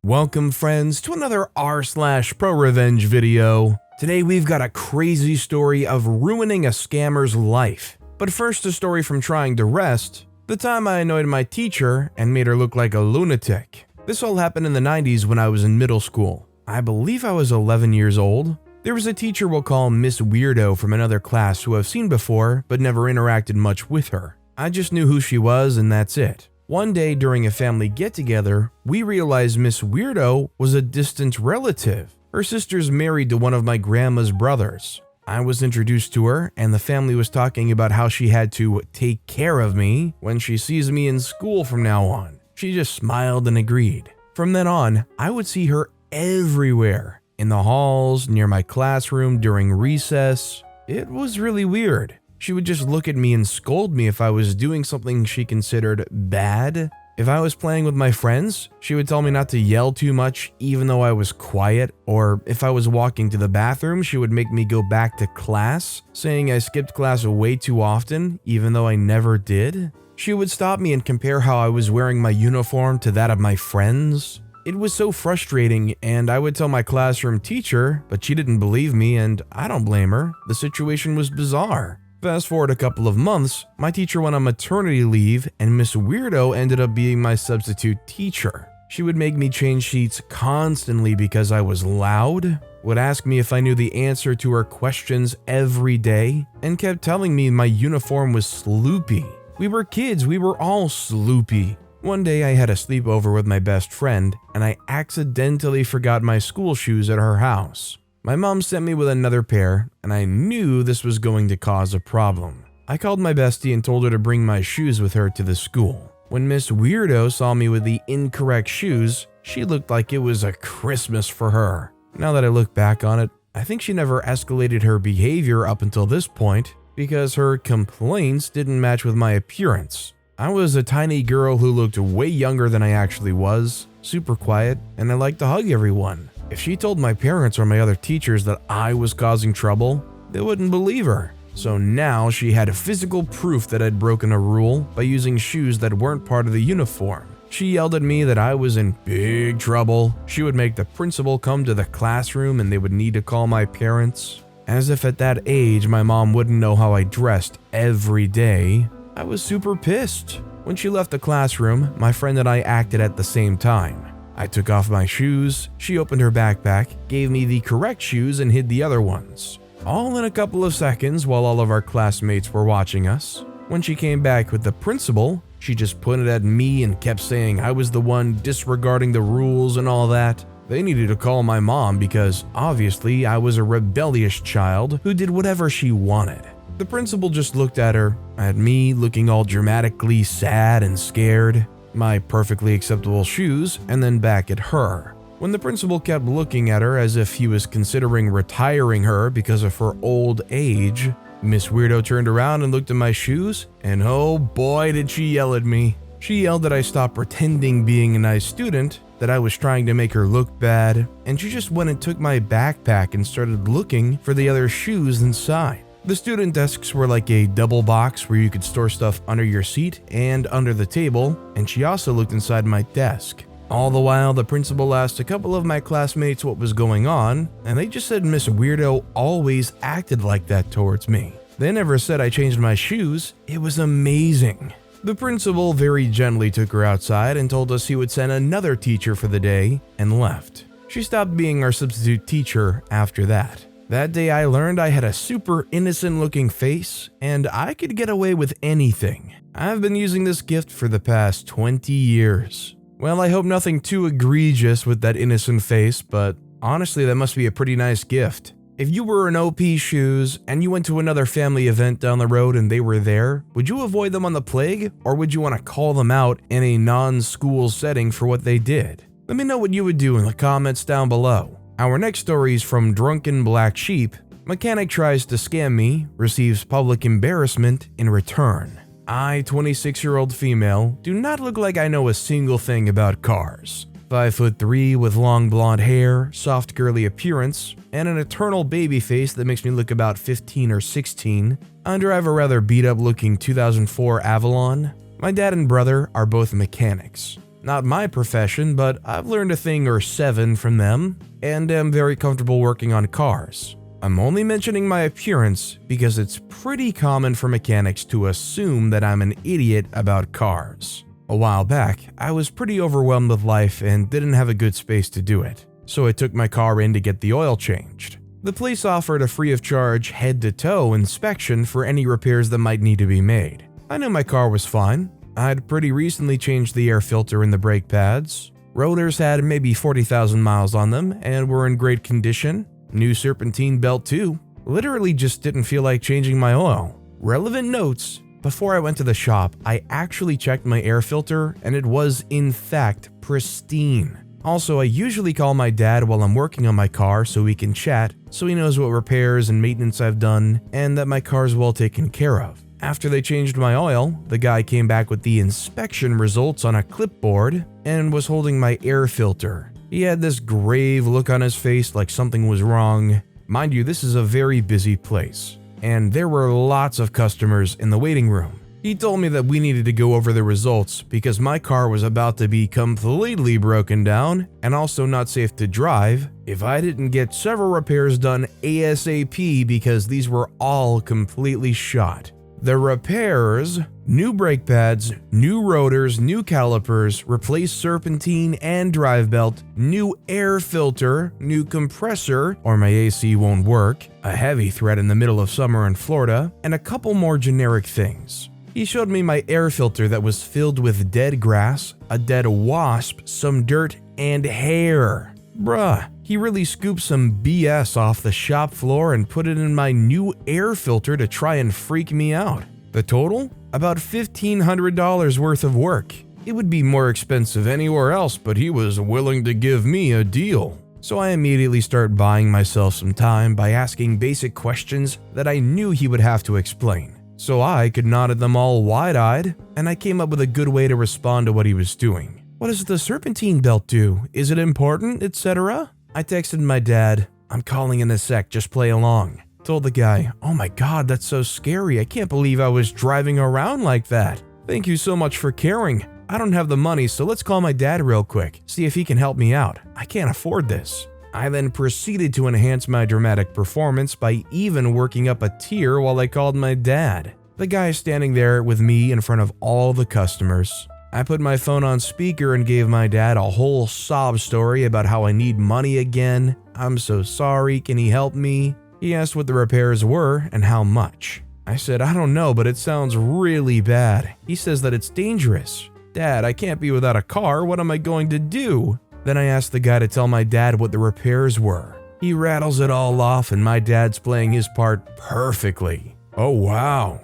Welcome friends to another r/ProRevenge video. Today we've got a crazy story of ruining a scammer's life. But first, a story from trying to rest, the time I annoyed my teacher and made her look like a lunatic. This all happened in the 90s when I was in middle school. I believe I was 11 years old. There was a teacher we'll call Miss Weirdo from another class who I've seen before but never interacted much with her. I just knew who she was and that's it. One day during a family get-together, we realized Miss Weirdo was a distant relative. Her sister's married to one of my grandma's brothers. I was introduced to her, and the family was talking about how she had to take care of me when she sees me in school from now on. She just smiled and agreed. From then on, I would see her everywhere. In the halls, near my classroom, during recess. It was really weird. She would just look at me and scold me if I was doing something she considered bad. If I was playing with my friends, she would tell me not to yell too much even though I was quiet, or if I was walking to the bathroom, she would make me go back to class, saying I skipped class way too often even though I never did. She would stop me and compare how I was wearing my uniform to that of my friends. It was so frustrating, and I would tell my classroom teacher, but she didn't believe me, and I don't blame her. The situation was bizarre. Fast forward a couple of months, my teacher went on maternity leave and Miss Weirdo ended up being my substitute teacher. She would make me change sheets constantly because I was loud, would ask me if I knew the answer to her questions every day, and kept telling me my uniform was sloopy. We were kids, we were all sloopy. One day I had a sleepover with my best friend and I accidentally forgot my school shoes at her house. My mom sent me with another pair, and I knew this was going to cause a problem. I called my bestie and told her to bring my shoes with her to the school. When Miss Weirdo saw me with the incorrect shoes, she looked like it was a Christmas for her. Now that I look back on it, I think she never escalated her behavior up until this point because her complaints didn't match with my appearance. I was a tiny girl who looked way younger than I actually was, super quiet, and I liked to hug everyone. If she told my parents or my other teachers that I was causing trouble, they wouldn't believe her. So now she had physical proof that I'd broken a rule by using shoes that weren't part of the uniform. She yelled at me that I was in big trouble. She would make the principal come to the classroom and they would need to call my parents. As if at that age my mom wouldn't know how I dressed every day. I was super pissed. When she left the classroom, my friend and I acted at the same time. I took off my shoes, she opened her backpack, gave me the correct shoes and hid the other ones. All in a couple of seconds while all of our classmates were watching us. When she came back with the principal, she just pointed at me and kept saying I was the one disregarding the rules and all that. They needed to call my mom because obviously I was a rebellious child who did whatever she wanted. The principal just looked at her, at me looking all dramatically sad and scared, my perfectly acceptable shoes, and then back at her. When the principal kept looking at her as if he was considering retiring her because of her old age, Miss Weirdo turned around and looked at my shoes, and oh boy did she yell at me. She yelled that I stop pretending being a nice student, that I was trying to make her look bad, and she just went and took my backpack and started looking for the other shoes inside. The student desks were like a double box where you could store stuff under your seat and under the table, and she also looked inside my desk. All the while, the principal asked a couple of my classmates what was going on, and they just said Miss Weirdo always acted like that towards me. They never said I changed my shoes. It was amazing. The principal very gently took her outside and told us he would send another teacher for the day and left. She stopped being our substitute teacher after that. That day I learned I had a super innocent looking face and I could get away with anything. I've been using this gift for the past 20 years. Well, I hope nothing too egregious with that innocent face, but honestly that must be a pretty nice gift. If you were in OP shoes and you went to another family event down the road and they were there, would you avoid them on the plague or would you want to call them out in a non-school setting for what they did? Let me know what you would do in the comments down below. Our next story is from Drunken Black Sheep. Mechanic tries to scam me, receives public embarrassment in return. I, 26-year-old female, do not look like I know a single thing about cars. 5'3" with long blonde hair, soft girly appearance, and an eternal baby face that makes me look about 15 or 16. I drive a rather beat up looking 2004 Avalon. My dad and brother are both mechanics. Not my profession, but I've learned a thing or 7 from them, and am very comfortable working on cars. I'm only mentioning my appearance because it's pretty common for mechanics to assume that I'm an idiot about cars. A while back, I was pretty overwhelmed with life and didn't have a good space to do it, so I took my car in to get the oil changed. The place offered a free of charge head-to-toe inspection for any repairs that might need to be made. I knew my car was fine. I'd pretty recently changed the air filter in the brake pads. Rotors had maybe 40,000 miles on them and were in great condition. New serpentine belt too. Literally just didn't feel like changing my oil. Relevant notes: before I went to the shop, I actually checked my air filter and it was in fact pristine. Also, I usually call my dad while I'm working on my car so we can chat, so he knows what repairs and maintenance I've done and that my car's well taken care of. After they changed my oil, the guy came back with the inspection results on a clipboard and was holding my air filter. He had this grave look on his face like something was wrong. Mind you, this is a very busy place, and there were lots of customers in the waiting room. He told me that we needed to go over the results because my car was about to be completely broken down and also not safe to drive if I didn't get several repairs done ASAP because these were all completely shot. The repairs: new brake pads, new rotors, new calipers, replaced serpentine and drive belt, new air filter, new compressor, or my AC won't work, a heavy threat in the middle of summer in Florida, and a couple more generic things. He showed me my air filter that was filled with dead grass, a dead wasp, some dirt, and hair. Bruh, he really scooped some BS off the shop floor and put it in my new air filter to try and freak me out. The total? About $1,500 worth of work. It would be more expensive anywhere else, but he was willing to give me a deal. So I immediately start buying myself some time by asking basic questions that I knew he would have to explain. So I could nod at them all wide-eyed, and I came up with a good way to respond to what he was doing. What does the serpentine belt do? Is it important, etc.? I texted my dad, "I'm calling in a sec, just play along." Told the guy, "Oh my god, that's so scary. I can't believe I was driving around like that. Thank you so much for caring. I don't have the money, so let's call my dad real quick, see if he can help me out. I can't afford this." I then proceeded to enhance my dramatic performance by even working up a tear while I called my dad. The guy standing there with me in front of all the customers. I put my phone on speaker and gave my dad a whole sob story about how I need money again. I'm so sorry, can he help me? He asked what the repairs were and how much. I said, "I don't know, but it sounds really bad. He says that it's dangerous. Dad, I can't be without a car. What am I going to do?" Then I asked the guy to tell my dad what the repairs were. He rattles it all off and my dad's playing his part perfectly. "Oh wow.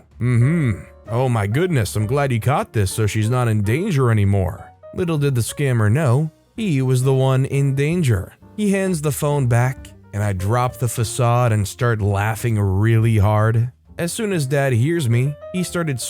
Oh my goodness, I'm glad you caught this so she's not in danger anymore." Little did the scammer know, he was the one in danger. He hands the phone back and I drop the facade and start laughing really hard. As soon as Dad hears me, he started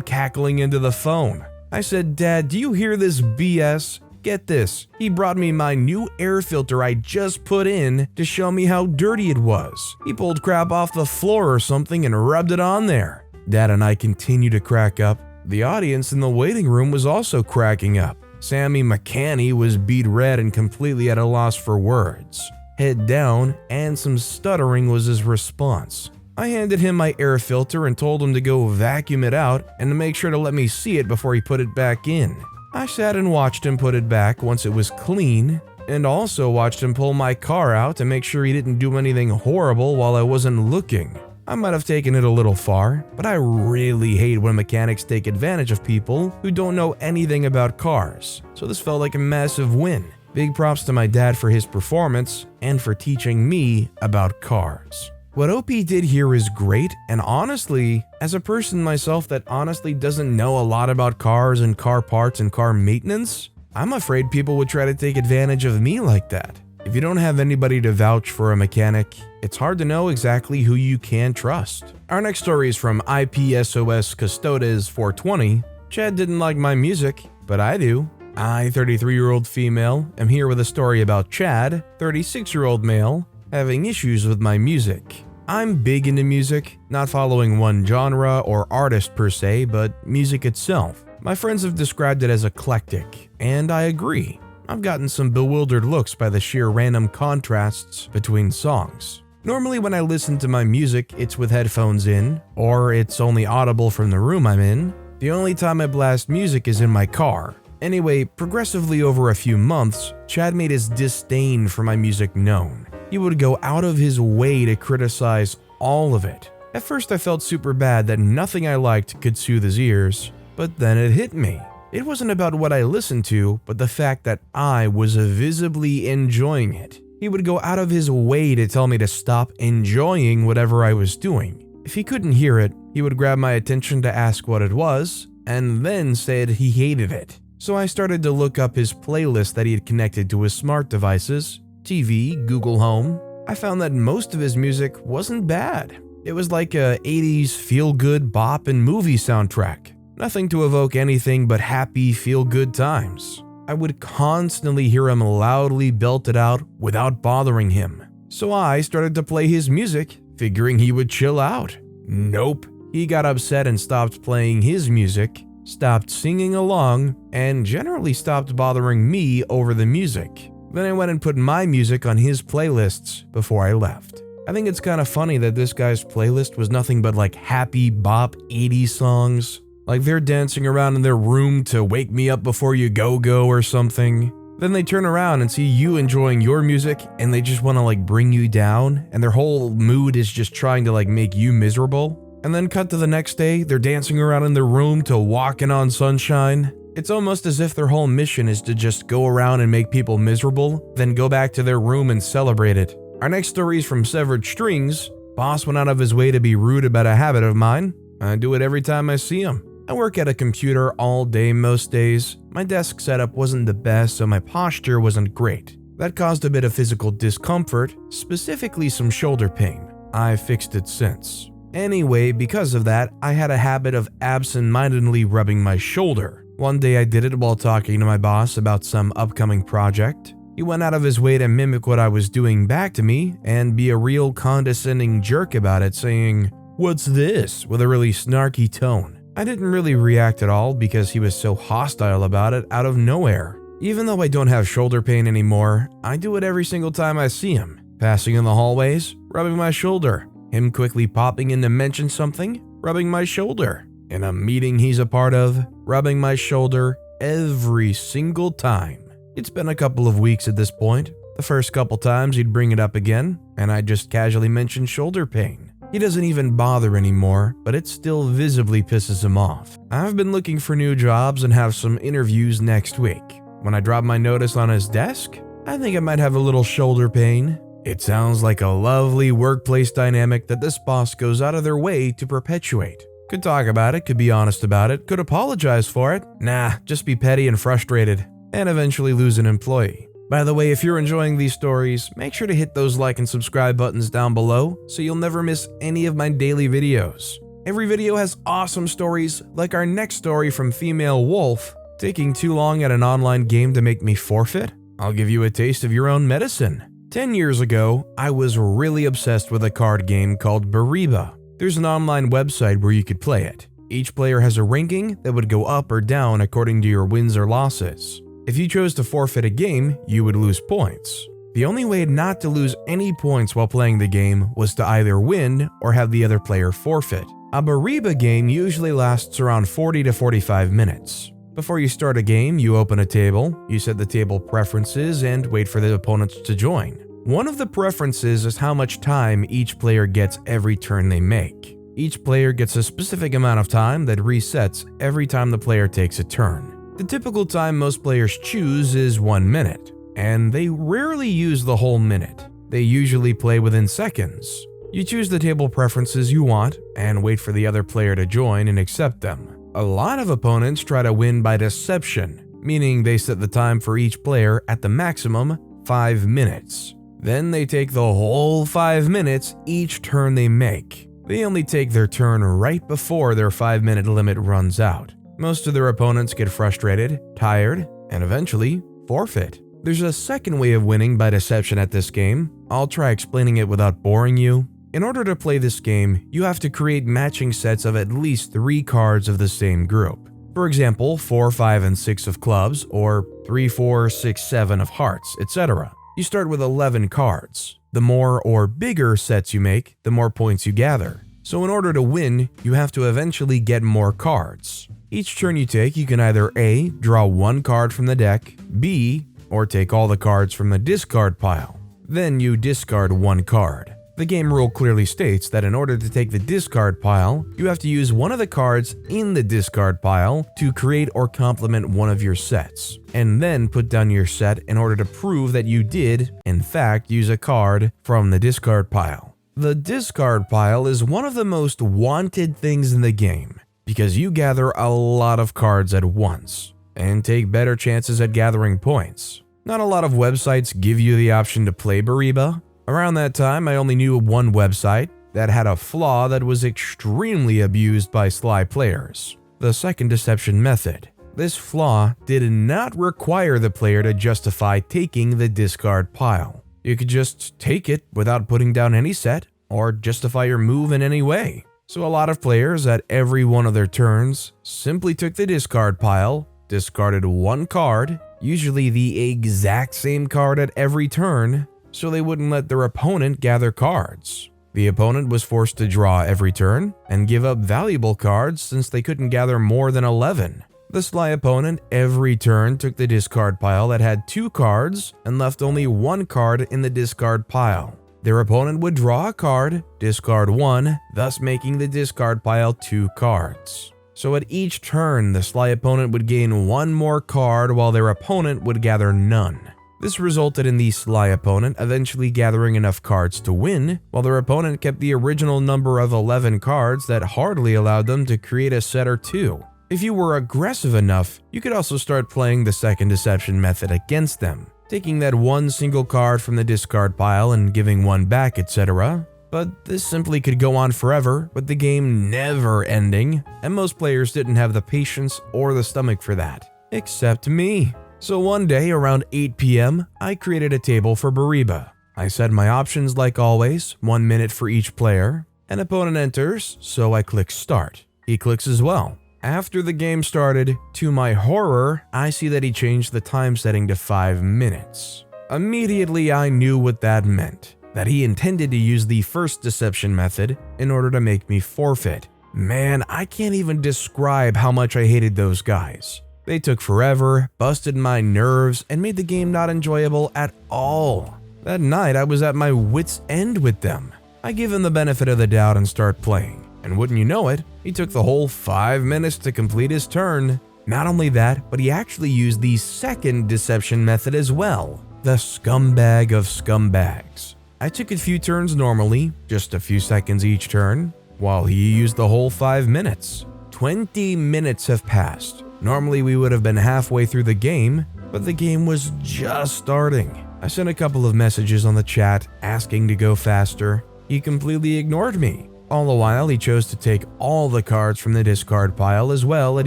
cackling into the phone. I said, "Dad, do you hear this BS? Get this, he brought me my new air filter I just put in to show me how dirty it was. He pulled crap off the floor or something and rubbed it on there." Dad and I continue to crack up. The audience in the waiting room was also cracking up. Sammy McCanny was beat red and completely at a loss for words. Head down and some stuttering was his response. I handed him my air filter and told him to go vacuum it out and to make sure to let me see it before he put it back in. I sat and watched him put it back once it was clean, and also watched him pull my car out to make sure he didn't do anything horrible while I wasn't looking. I might have taken it a little far, but I really hate when mechanics take advantage of people who don't know anything about cars, so this felt like a massive win. Big props to my dad for his performance and for teaching me about cars. What OP did here is great, and honestly, as a person myself that honestly doesn't know a lot about cars and car parts and car maintenance, I'm afraid people would try to take advantage of me like that. If you don't have anybody to vouch for a mechanic, it's hard to know exactly who you can trust. Our next story is from IPSOS Custodes 420. Chad didn't like my music, but I do. I, 33-year-old female, am here with a story about Chad, 36-year-old male, having issues with my music. I'm big into music, not following one genre or artist per se, but music itself. My friends have described it as eclectic, and I agree. I've gotten some bewildered looks by the sheer random contrasts between songs. Normally when I listen to my music, it's with headphones in, or it's only audible from the room I'm in. The only time I blast music is in my car. Anyway, progressively over a few months, Chad made his disdain for my music known. He would go out of his way to criticize all of it. At first I felt super bad that nothing I liked could soothe his ears, but then it hit me. It wasn't about what I listened to, but the fact that I was visibly enjoying it. He would go out of his way to tell me to stop enjoying whatever I was doing. If he couldn't hear it, he would grab my attention to ask what it was, and then said he hated it. So I started to look up his playlist that he had connected to his smart devices, TV, Google Home. I found that most of his music wasn't bad. It was like a 80s feel-good bop and movie soundtrack. Nothing to evoke anything but happy, feel-good times. I would constantly hear him loudly belt it out without bothering him. So I started to play his music, figuring he would chill out. Nope. He got upset and stopped playing his music, stopped singing along, and generally stopped bothering me over the music. Then I went and put my music on his playlists before I left. I think it's kind of funny that this guy's playlist was nothing but like happy bop 80s songs. Like they're dancing around in their room to Wake Me Up Before You Go or something. Then they turn around and see you enjoying your music and they just want to like bring you down, and their whole mood is just trying to like make you miserable. And then cut to the next day, they're dancing around in their room to Walkin' on Sunshine. It's almost as if their whole mission is to just go around and make people miserable, then go back to their room and celebrate it. Our next story is from Severed Strings. Boss went out of his way to be rude about a habit of mine. I do it every time I see him. I work at a computer all day most days. My desk setup wasn't the best, so my posture wasn't great. That caused a bit of physical discomfort, specifically some shoulder pain. I've fixed it since. Anyway, because of that, I had a habit of absent-mindedly rubbing my shoulder. One day I did it while talking to my boss about some upcoming project. He went out of his way to mimic what I was doing back to me and be a real condescending jerk about it, saying, "What's this?" with a really snarky tone. I didn't really react at all because he was so hostile about it out of nowhere. Even though I don't have shoulder pain anymore, I do it every single time I see him. Passing in the hallways, rubbing my shoulder. Him quickly popping in to mention something, rubbing my shoulder. In a meeting he's a part of, rubbing my shoulder every single time. It's been a couple of weeks at this point. The first couple times he'd bring it up again, and I'd just casually mention shoulder pain. He doesn't even bother anymore, but it still visibly pisses him off. I've been looking for new jobs and have some interviews next week. When I drop my notice on his desk, I think I might have a little shoulder pain. It sounds like a lovely workplace dynamic that this boss goes out of their way to perpetuate. Could talk about it, could be honest about it, could apologize for it. Nah, just be petty and frustrated, and eventually lose an employee. By the way, if you're enjoying these stories, make sure to hit those like and subscribe buttons down below so you'll never miss any of my daily videos. Every video has awesome stories, like our next story from Female Wolf. Taking too long at an online game to make me forfeit? I'll give you a taste of your own medicine. 10 years ago, I was really obsessed with a card game called Bariba. There's an online website where you could play it. Each player has a ranking that would go up or down according to your wins or losses. If you chose to forfeit a game, you would lose points. The only way not to lose any points while playing the game was to either win or have the other player forfeit. A Bariba game usually lasts around 40 to 45 minutes. Before you start a game, you open a table, you set the table preferences, and wait for the opponents to join. One of the preferences is how much time each player gets every turn they make. Each player gets a specific amount of time that resets every time the player takes a turn. The typical time most players choose is 1 minute, and they rarely use the whole minute. They usually play within seconds. You choose the table preferences you want and wait for the other player to join and accept them. A lot of opponents try to win by deception, meaning they set the time for each player at the maximum 5 minutes. Then they take the whole 5 minutes each turn they make. They only take their turn right before their 5-minute limit runs out. Most of their opponents get frustrated, tired, and eventually forfeit. There's a second way of winning by deception at this game. I'll try explaining it without boring you. In order to play this game, you have to create matching sets of at least 3 cards of the same group. For example, 4, 5, and 6 of clubs, or 3, 4, 6, 7 of hearts, etc. You start with 11 cards. The more or bigger sets you make, the more points you gather. So in order to win, you have to eventually get more cards. Each turn you take, you can either A, draw one card from the deck, B, or take all the cards from the discard pile. Then you discard one card. The game rule clearly states that in order to take the discard pile, you have to use one of the cards in the discard pile to create or complement one of your sets, and then put down your set in order to prove that you did, in fact, use a card from the discard pile. The discard pile is one of the most wanted things in the game, because you gather a lot of cards at once, and take better chances at gathering points. Not a lot of websites give you the option to play Bariba. Around that time, I only knew one website that had a flaw that was extremely abused by sly players: the second deception method. This flaw did not require the player to justify taking the discard pile. You could just take it without putting down any set, or justify your move in any way. So a lot of players at every one of their turns simply took the discard pile, discarded one card, usually the exact same card at every turn, so they wouldn't let their opponent gather cards. The opponent was forced to draw every turn and give up valuable cards since they couldn't gather more than 11. The sly opponent every turn took the discard pile that had 2 cards and left only 1 card in the discard pile. Their opponent would draw a card, discard 1, thus making the discard pile 2 cards. So at each turn, the sly opponent would gain 1 more card while their opponent would gather none. This resulted in the sly opponent eventually gathering enough cards to win, while their opponent kept the original number of 11 cards that hardly allowed them to create a set or 2. If you were aggressive enough, you could also start playing the second deception method against them, taking that one single card from the discard pile and giving one back, etc. But this simply could go on forever, with the game never ending, and most players didn't have the patience or the stomach for that. Except me. So one day around 8 p.m., I created a table for Bariba. I set my options like always, 1 minute for each player. An opponent enters, so I click start. He clicks as well. After the game started, to my horror, I see that he changed the time setting to 5 minutes. Immediately I knew what that meant, that he intended to use the first deception method in order to make me forfeit. Man, I can't even describe how much I hated those guys. They took forever, busted my nerves, and made the game not enjoyable at all. That night, I was at my wit's end with them. I give him the benefit of the doubt and start playing. And wouldn't you know it, he took the whole 5 minutes to complete his turn. Not only that, but he actually used the second deception method as well. The scumbag of scumbags. I took a few turns normally, just a few seconds each turn, while he used the whole 5 minutes. 20 minutes have passed. Normally we would have been halfway through the game, but the game was just starting. I sent a couple of messages on the chat asking to go faster. He completely ignored me. All the while he chose to take all the cards from the discard pile as well at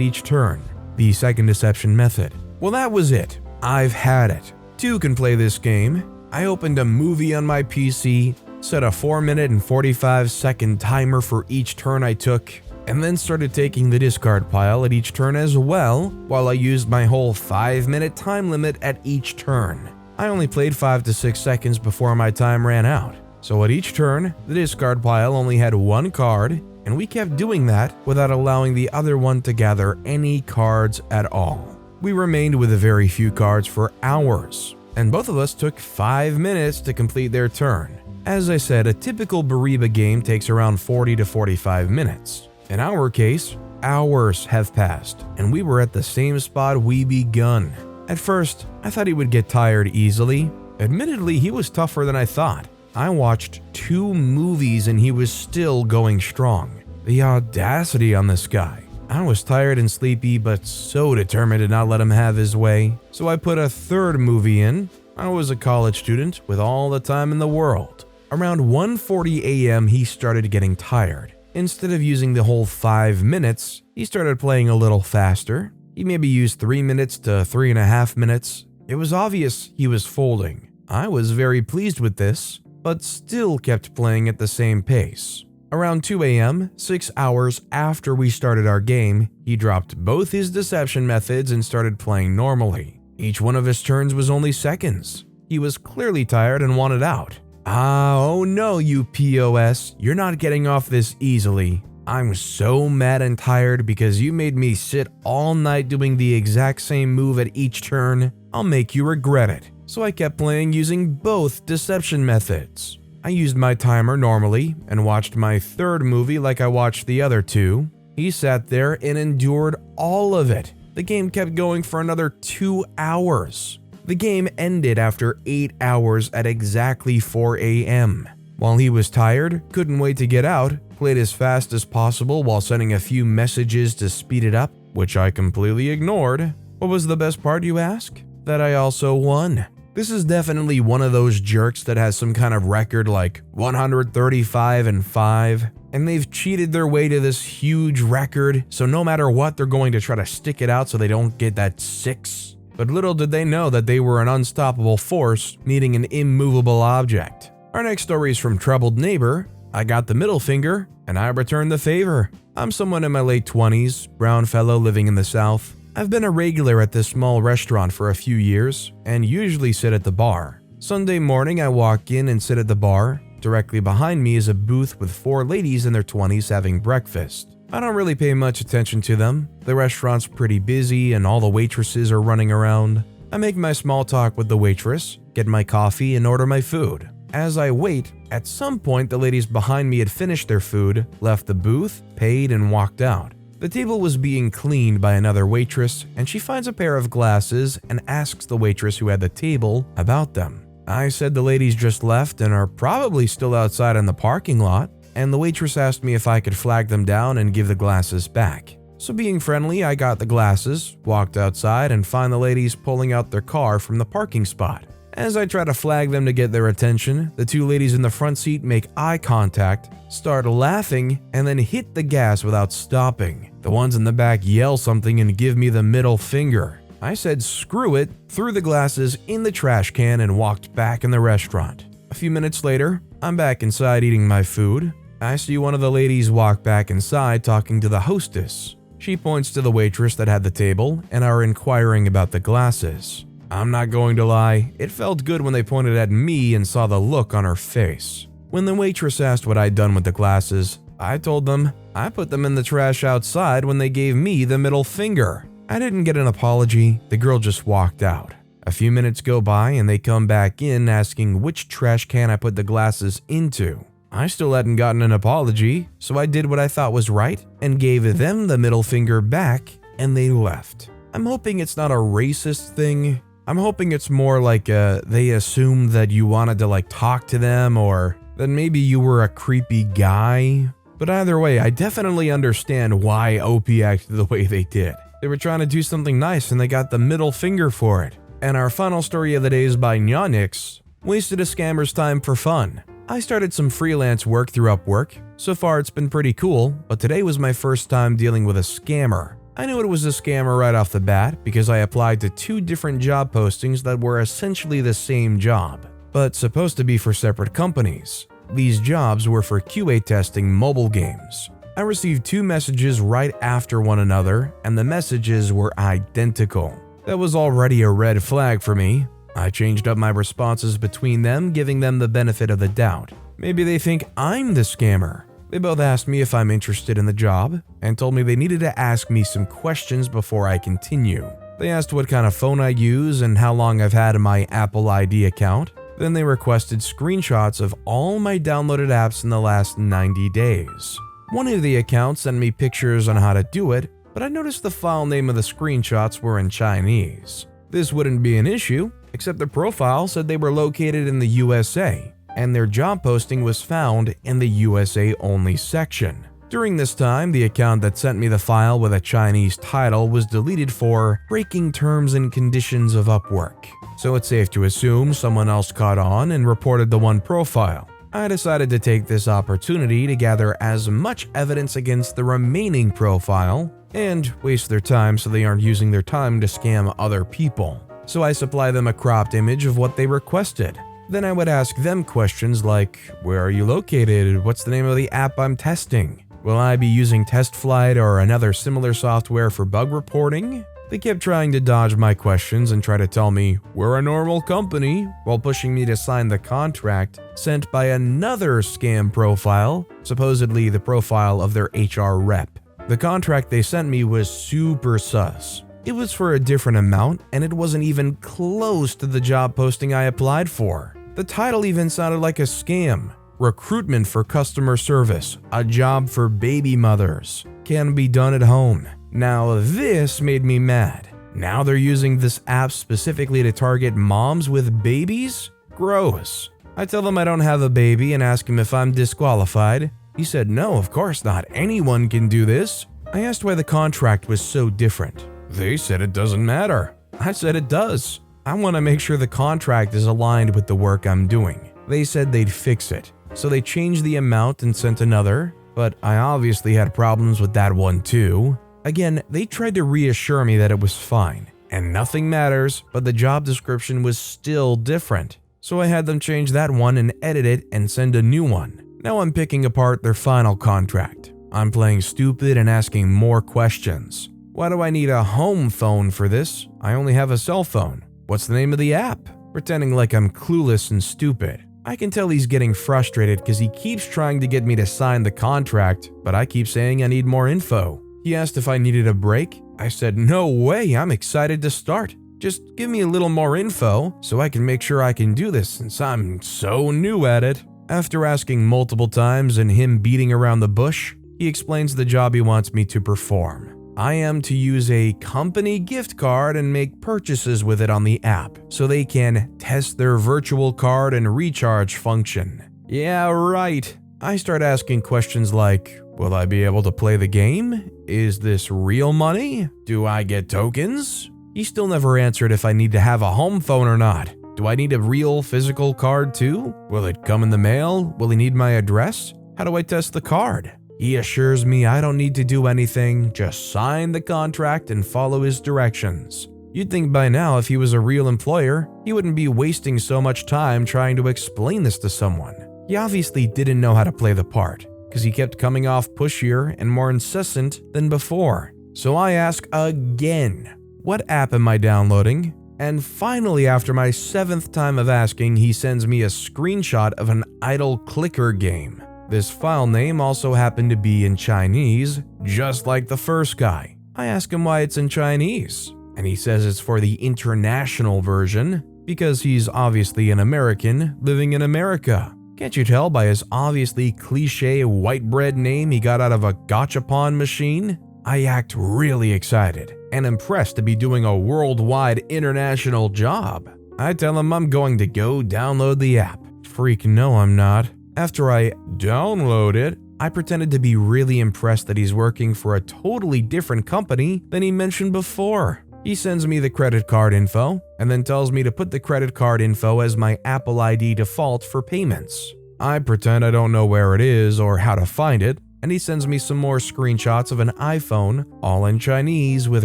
each turn. The second deception method. Well, that was it. I've had it. 2 can play this game. I opened a movie on my PC, set a 4-minute and 45-second timer for each turn I took, and then started taking the discard pile at each turn as well, while I used my whole 5-minute time limit at each turn. I only played 5 to 6 seconds before my time ran out, so at each turn, the discard pile only had 1 card, and we kept doing that without allowing the other one to gather any cards at all. We remained with a very few cards for hours, and both of us took 5 minutes to complete their turn. As I said, a typical Bariba game takes around 40 to 45 minutes. In our case, hours have passed, and we were at the same spot we begun. At first, I thought he would get tired easily. Admittedly, he was tougher than I thought. I watched 2 movies and he was still going strong. The audacity on this guy. I was tired and sleepy, but so determined to not let him have his way. So I put a 3rd movie in. I was a college student with all the time in the world. Around 1:40 a.m., he started getting tired. Instead of using the whole 5 minutes, he started playing a little faster. He maybe used 3 minutes to 3.5 minutes. It was obvious he was folding. I was very pleased with this, but still kept playing at the same pace. Around 2 a.m., 6 hours after we started our game, he dropped both his deception methods and started playing normally. Each one of his turns was only seconds. He was clearly tired and wanted out. Oh no, you POS, you're not getting off this easily. I'm so mad and tired because you made me sit all night doing the exact same move at each turn. I'll make you regret it. So I kept playing using both deception methods. I used my timer normally and watched my third movie like I watched the other two. He sat there and endured all of it. The game kept going for another 2 hours. The game ended after 8 hours at exactly 4 a.m. While he was tired, couldn't wait to get out, played as fast as possible while sending a few messages to speed it up, which I completely ignored. What was the best part, you ask? That I also won. This is definitely one of those jerks that has some kind of record like 135-5, and they've cheated their way to this huge record, so no matter what, they're going to try to stick it out so they don't get that 6. But little did they know that they were an unstoppable force needing an immovable object. Our next story is from Troubled Neighbor. I got the middle finger, and I returned the favor. I'm someone in my late 20s, brown fellow living in the South. I've been a regular at this small restaurant for a few years, and usually sit at the bar. Sunday morning, I walk in and sit at the bar. Directly behind me is a booth with 4 ladies in their 20s having breakfast. I don't really pay much attention to them. The restaurant's pretty busy and all the waitresses are running around. I make my small talk with the waitress, get my coffee, and order my food. As I wait, at some point the ladies behind me had finished their food, left the booth, paid, and walked out. The table was being cleaned by another waitress, and she finds a pair of glasses and asks the waitress who had the table about them. I said the ladies just left and are probably still outside in the parking lot, and the waitress asked me if I could flag them down and give the glasses back. So being friendly, I got the glasses, walked outside, and find the ladies pulling out their car from the parking spot. As I try to flag them to get their attention, the 2 ladies in the front seat make eye contact, start laughing, and then hit the gas without stopping. The ones in the back yell something and give me the middle finger. I said screw it, threw the glasses in the trash can, and walked back in the restaurant. A few minutes later, I'm back inside eating my food. I see one of the ladies walk back inside talking to the hostess. She points to the waitress that had the table and are inquiring about the glasses. I'm not going to lie, it felt good when they pointed at me and saw the look on her face. When the waitress asked what I'd done with the glasses, I told them I put them in the trash outside when they gave me the middle finger. I didn't get an apology, the girl just walked out. A few minutes go by and they come back in asking which trash can I put the glasses into. I still hadn't gotten an apology, so I did what I thought was right and gave them the middle finger back, and they left. I'm hoping it's not a racist thing. I'm hoping it's more like they assumed that you wanted to talk to them, or that maybe you were a creepy guy. But either way, I definitely understand why OP acted the way they did. They were trying to do something nice and they got the middle finger for it. And our final story of the day is by Nyanix. Wasted a scammer's time for fun. I started some freelance work through Upwork. So far it's been pretty cool, but today was my first time dealing with a scammer. I knew it was a scammer right off the bat because I applied to 2 different job postings that were essentially the same job, but supposed to be for separate companies. These jobs were for QA testing mobile games. I received 2 messages right after one another, and the messages were identical. That was already a red flag for me. I changed up my responses between them, giving them the benefit of the doubt. Maybe they think I'm the scammer. They both asked me if I'm interested in the job and told me they needed to ask me some questions before I continue. They asked what kind of phone I use and how long I've had my Apple ID account. Then they requested screenshots of all my downloaded apps in the last 90 days. One of the accounts sent me pictures on how to do it, but I noticed the file name of the screenshots were in Chinese. This wouldn't be an issue, except the profile said they were located in the USA, and their job posting was found in the USA only section. During this time, the account that sent me the file with a Chinese title was deleted for breaking terms and conditions of Upwork. So it's safe to assume someone else caught on and reported the one profile. I decided to take this opportunity to gather as much evidence against the remaining profile and waste their time so they aren't using their time to scam other people. So I supply them a cropped image of what they requested. Then I would ask them questions like, where are you located? What's the name of the app I'm testing? Will I be using TestFlight or another similar software for bug reporting? They kept trying to dodge my questions and try to tell me, we're a normal company, while pushing me to sign the contract sent by another scam profile, supposedly the profile of their HR rep. The contract they sent me was super sus. It was for a different amount, and it wasn't even close to the job posting I applied for. The title even sounded like a scam. Recruitment for customer service, a job for baby mothers, can be done at home. Now this made me mad. Now they're using this app specifically to target moms with babies? Gross. I tell them I don't have a baby and ask him if I'm disqualified. He said no, of course not, anyone can do this. I asked why the contract was so different. They said it doesn't matter. I said it does. I want to make sure the contract is aligned with the work I'm doing. They said they'd fix it. So they changed the amount and sent another, but I obviously had problems with that one too. Again, they tried to reassure me that it was fine, and nothing matters, but the job description was still different. So I had them change that one and edit it and send a new one. Now I'm picking apart their final contract. I'm playing stupid and asking more questions. Why do I need a home phone for this? I only have a cell phone. What's the name of the app? Pretending like I'm clueless and stupid. I can tell he's getting frustrated because he keeps trying to get me to sign the contract, but I keep saying I need more info. He asked if I needed a break. I said, no way, I'm excited to start. Just give me a little more info so I can make sure I can do this since I'm so new at it. After asking multiple times and him beating around the bush, he explains the job he wants me to perform. I am to use a company gift card and make purchases with it on the app so they can test their virtual card and recharge function. Yeah, right. I start asking questions like, will I be able to play the game? Is this real money? Do I get tokens? He still never answered if I need to have a home phone or not. Do I need a real physical card too? Will it come in the mail? Will he need my address? How do I test the card? He assures me I don't need to do anything, just sign the contract and follow his directions. You'd think by now if he was a real employer, he wouldn't be wasting so much time trying to explain this to someone. He obviously didn't know how to play the part, because he kept coming off pushier and more incessant than before. So I ask again, what app am I downloading? And finally, after my 7th time of asking, he sends me a screenshot of an idle clicker game. This file name also happened to be in Chinese, just like the first guy. I ask him why it's in Chinese, and he says it's for the international version, because he's obviously an American living in America. Can't you tell by his obviously cliche white bread name he got out of a gachapon machine? I act really excited and impressed to be doing a worldwide international job. I tell him I'm going to go download the app. Freak no, I'm not. After I download it, I pretended to be really impressed that he's working for a totally different company than he mentioned before. He sends me the credit card info and then tells me to put the credit card info as my Apple ID default for payments. I pretend I don't know where it is or how to find it, and he sends me some more screenshots of an iPhone, all in Chinese with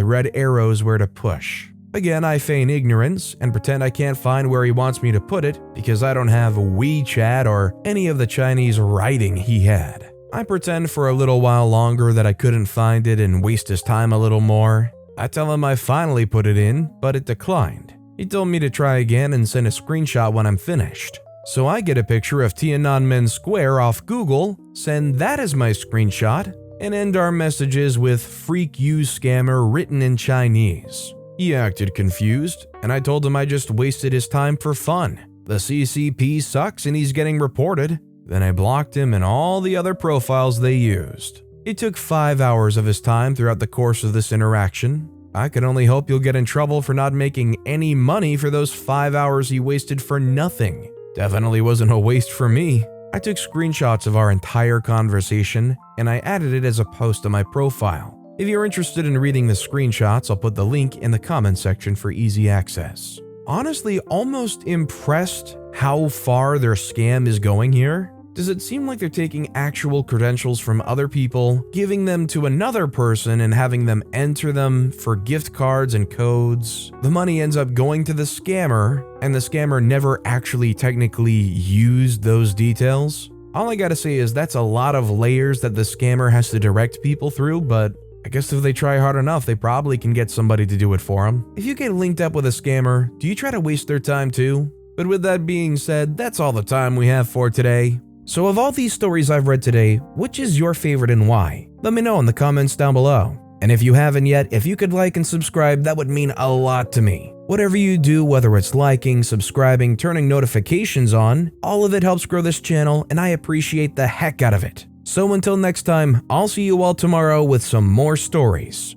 red arrows where to push. Again, I feign ignorance and pretend I can't find where he wants me to put it because I don't have WeChat or any of the Chinese writing he had. I pretend for a little while longer that I couldn't find it and waste his time a little more. I tell him I finally put it in, but it declined. He told me to try again and send a screenshot when I'm finished. So I get a picture of Tiananmen Square off Google, send that as my screenshot, and end our messages with "freak you scammer" written in Chinese. He acted confused, and I told him I just wasted his time for fun. The CCP sucks and he's getting reported. Then I blocked him and all the other profiles they used. It took 5 hours of his time throughout the course of this interaction. I can only hope you'll get in trouble for not making any money for those 5 hours he wasted for nothing. Definitely wasn't a waste for me. I took screenshots of our entire conversation and I added it as a post to my profile. If you're interested in reading the screenshots, I'll put the link in the comment section for easy access. Honestly, almost impressed how far their scam is going here. Does it seem like they're taking actual credentials from other people, giving them to another person and having them enter them for gift cards and codes? The money ends up going to the scammer, and the scammer never actually technically used those details? All I gotta say is that's a lot of layers that the scammer has to direct people through, but I guess if they try hard enough, they probably can get somebody to do it for them. If you get linked up with a scammer, do you try to waste their time too? But with that being said, that's all the time we have for today. So of all these stories I've read today, which is your favorite and why? Let me know in the comments down below. And if you haven't yet, if you could like and subscribe, that would mean a lot to me. Whatever you do, whether it's liking, subscribing, turning notifications on, all of it helps grow this channel, and I appreciate the heck out of it. So until next time, I'll see you all tomorrow with some more stories.